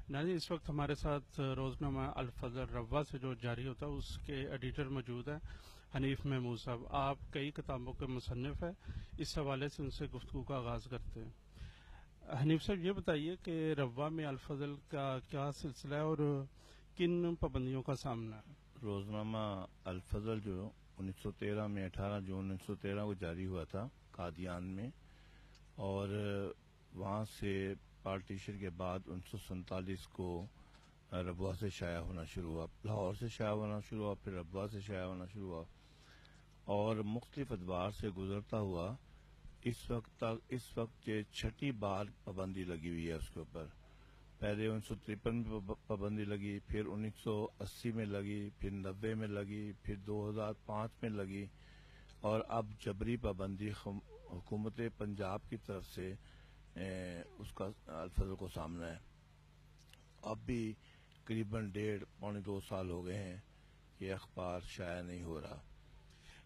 ناظرین، اس وقت ہمارے ساتھ روزنامہ الفجر روا سے جو جاری ہوتا ہے اس کے ایڈیٹر موجود ہیں حنیف محمود صاحب. آپ کئی کتابوں کے مصنف ہیں، اس حوالے سے ان سے گفتگو کا آغاز کرتے ہیں. حنیف صاحب، یہ بتائیے کہ روا میں الفجر کا کیا سلسلہ ہے اور کن پابندیوں کا سامنا ہے؟ روزنامہ الفجر جو 1913 میں 18 جون 1913 کو جاری ہوا تھا قادیان میں، اور وہاں سے پارٹیشن کے بعد 1947 کو ربوہ سے شائع ہونا شروع ہوا. لاہور سے شائع ہونا شروع ہوا، پھر ربوہ سے شائع ہونا شروع ہوا، اور مختلف ادوار سے گزرتا ہوا اس وقت یہ چھٹی بار پابندی لگی ہوئی ہے اس کے اوپر. پہلے 1953 میں پابندی لگی، پھر 1980 میں لگی، پھر 90 میں لگی، پھر 2005 میں لگی، اور اب جبری پابندی حکومت پنجاب کی طرف سے اس کا الفجر کو سامنا ہے. اب بھی قریباً 1.5-2 سال ہو گئے ہیں کہ اخبار شائع نہیں ہو رہا.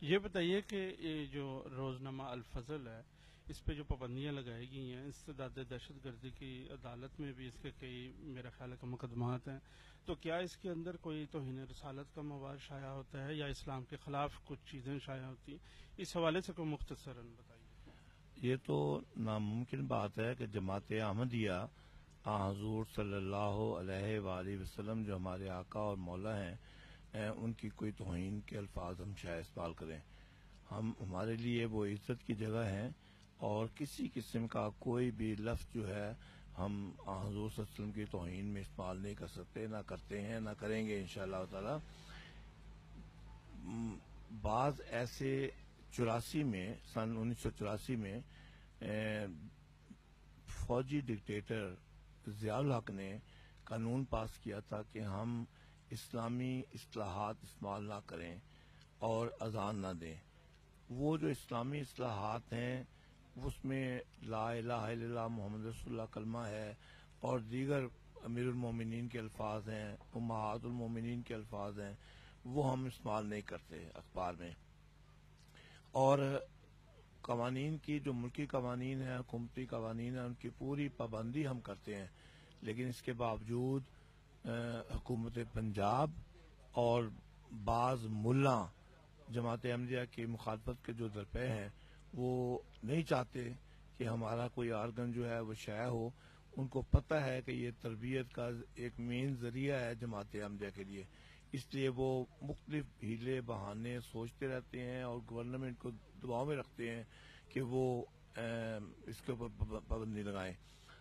یہ بتائیے کہ یہ جو روزنامہ الفجر ہے اس پہ جو پابندیاں لگائی گئی ہیں، استداد دہشت گردی کی عدالت میں بھی اس کے کئی میرا خیال ہے کہ مقدمات ہیں، تو کیا اس کے اندر کوئی توہین رسالت کا مواد شائع ہوتا ہے یا اسلام کے خلاف کچھ چیزیں شائع ہوتی ہیں؟ اس حوالے سے کوئی مختصراً بتائیے. یہ تو ناممکن بات ہے کہ جماعت احمدیہ حضور صلی اللہ علیہ وآلہ وسلم جو ہمارے آقا اور مولا ہیں ان کی کوئی توہین کے الفاظ ہم شائع استعمال کریں. ہمارے لیے وہ عزت کی جگہ ہیں، اور کسی قسم کا کوئی بھی لفظ جو ہے ہم حضور صلی اللہ علیہ وسلم کی توہین میں استعمال نہیں کر سکتے، نہ کرتے ہیں، نہ کریں گے انشاءاللہ تعالی. بعض ایسے 84 میں، سن 1984 میں فوجی ڈکٹیٹر ضیاء الحق نے قانون پاس کیا تھا کہ ہم اسلامی اصطلاحات استعمال نہ کریں اور اذان نہ دیں. وہ جو اسلامی اصطلاحات ہیں اس میں لا الہ الا اللہ محمد رسول اللہ کلمہ ہے، اور دیگر امیر المومنین کے الفاظ ہیں، امہات المومنین کے الفاظ ہیں، وہ ہم استعمال نہیں کرتے اخبار میں. اور قوانین کی جو ملکی قوانین ہیں، حکومتی قوانین ہیں، ان کی پوری پابندی ہم کرتے ہیں، لیکن اس کے باوجود حکومت پنجاب اور بعض ملا جماعت احمدیہ کی مخالفت کے جو درپے ہیں وہ نہیں چاہتے کہ ہمارا کوئی آرگن جو ہے وہ شائع ہو. ان کو پتہ ہے کہ یہ تربیت کا ایک مین ذریعہ ہے جماعت احمدیہ کے لیے، اس لیے وہ مختلف ہیلے بہانے سوچتے رہتے ہیں اور گورنمنٹ کو دباؤ میں رکھتے ہیں کہ وہ اس کے اوپر پابندی لگائیں.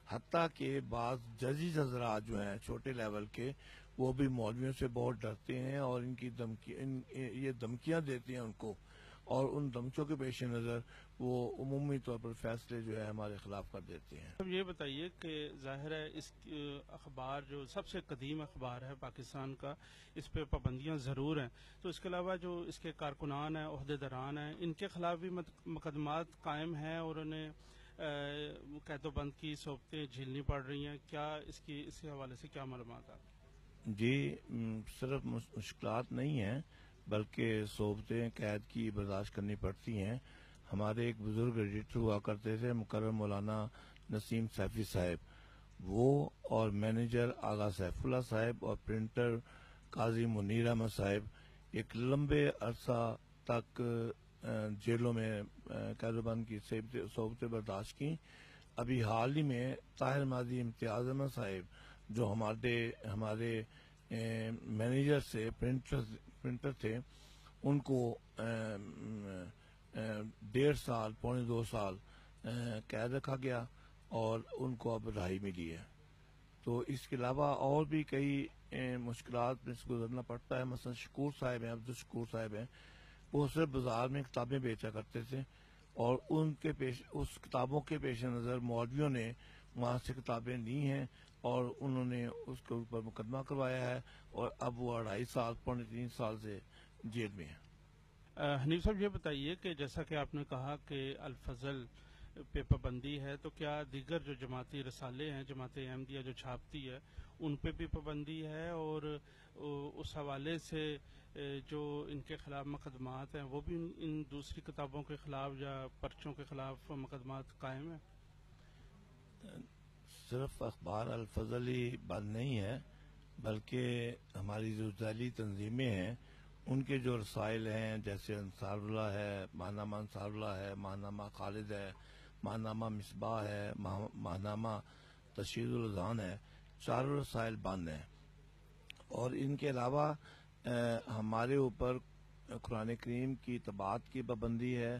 حتیٰ کہ بعض ججز حضرات جو ہیں چھوٹے لیول کے، وہ بھی مولویوں سے بہت ڈرتے ہیں اور یہ دھمکیاں دیتے ہیں ان کو، اور ان دھمکیوں کے پیش نظر وہ عمومی طور پر فیصلے جو ہے ہمارے خلاف کر دیتے ہیں. اب یہ بتائیے کہ ظاہر ہے اس اخبار جو سب سے قدیم اخبار ہے پاکستان کا، اس پہ پابندیاں ضرور ہیں، تو اس کے علاوہ جو اس کے کارکنان ہیں، عہدیداران ہیں، ان کے خلاف بھی مقدمات قائم ہیں اور انہیں قید و بند کی صورتیں جھیلنی پڑ رہی ہیں. کیا اس کے حوالے سے کیا معلومات ہیں؟ جی، صرف مشکلات نہیں ہیں بلکہ صحبتیں قید کی برداشت کرنی پڑتی ہیں. ہمارے ایک بزرگ ایڈیٹر ہوا کرتے تھے مکرم مولانا نسیم سیفی صاحب، وہ اور مینیجر آغا سیف اللہ صاحب اور پرنٹر قاضی منیر احمد صاحب ایک لمبے عرصہ تک جیلوں میں قید و بند کی صحبتیں برداشت کی. ابھی حال ہی میں طاہر ماضی امتیاز احمد صاحب جو ہمارے مینیجر سے پرنٹر تھے، ان کو 1.5 سال 2.25 سال قید رکھا گیا اور ان کو اب رہائی ملی ہے. تو اس کے علاوہ اور بھی کئی مشکلات میں سے گزرنا پڑتا ہے. مثلا شکور صاحب ہیں، عبد الشکور صاحب ہیں، وہ صرف بازار میں کتابیں بیچا کرتے تھے، اور اس کتابوں کے پیش نظر مولویوں نے وہاں سے کتابیں لی ہیں اور انہوں نے اس کے اوپر مقدمہ کروایا ہے، اور اب وہ 2.5 سال 3 سال سے جیل میں ہیں. حنیف صاحب، یہ بتائیے کہ جیسا کہ آپ نے کہا کہ الفضل پہ پابندی ہے، تو کیا دیگر جو جماعتی رسالے ہیں، جماعت احمدیہ جو چھاپتی ہے، ان پہ بھی پابندی ہے؟ اور اس حوالے سے جو ان کے خلاف مقدمات ہیں وہ بھی ان دوسری کتابوں کے خلاف یا پرچوں کے خلاف مقدمات قائم ہیں؟ صرف اخبار الفضل ہی بند نہیں ہے، بلکہ ہماری جو ذیلی تنظیمیں ہیں ان کے جو رسائل ہیں، جیسے انصار اللہ ہے، ماہنامہ انصار اللہ ہے، ماہنامہ خالد ہے، ماہنامہ مصباح ہے، ماہنامہ تشہیر الاذان ہے، چاروں رسائل بند ہیں۔ اور ان کے علاوہ ہمارے اوپر قرآن کریم کی طباعت کی پابندی ہے،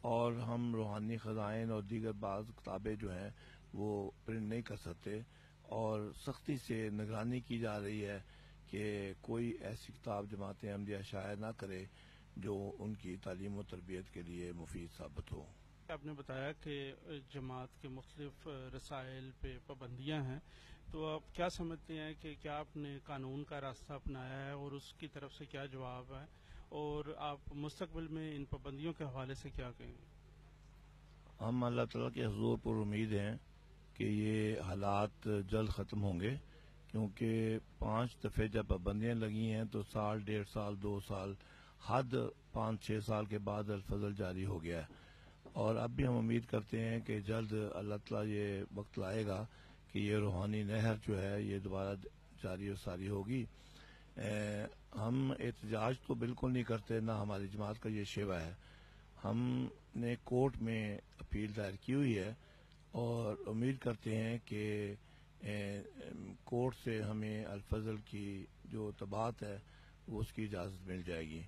اور ہم روحانی خزائن اور دیگر بعض کتابیں جو ہیں وہ پرنٹ نہیں کر سکتے، اور سختی سے نگرانی کی جا رہی ہے کہ کوئی ایسی کتاب جماعت احمدیہ شائع نہ کرے جو ان کی تعلیم و تربیت کے لیے مفید ثابت ہو۔ آپ نے بتایا کہ جماعت کے مختلف رسائل پہ پابندیاں ہیں، تو آپ کیا سمجھتے ہیں کہ کیا آپ نے قانون کا راستہ اپنایا ہے اور اس کی طرف سے کیا جواب ہے، اور آپ مستقبل میں ان پابندیوں کے حوالے سے کیا کہیں گے؟ ہم اللہ تعالیٰ کے حضور پر امید ہیں کہ یہ حالات جلد ختم ہوں گے، کیونکہ 5 دفعے جب پابندیاں لگی ہیں تو سال، 1.5 سال، 2 سال، حد 5-6 سال کے بعد الفضل جاری ہو گیا ہے۔ اور اب بھی ہم امید کرتے ہیں کہ جلد اللہ تعالیٰ یہ وقت لائے گا کہ یہ روحانی نہر جو ہے یہ دوبارہ جاری و ساری ہوگی۔ ہم احتجاج تو بالکل نہیں کرتے، نہ ہماری جماعت کا یہ شیوہ ہے۔ ہم نے کورٹ میں اپیل دائر کی ہوئی ہے، اور امید کرتے ہیں کہ کورٹ سے ہمیں الفضل کی جو طباعت ہے وہ اس کی اجازت مل جائے گی۔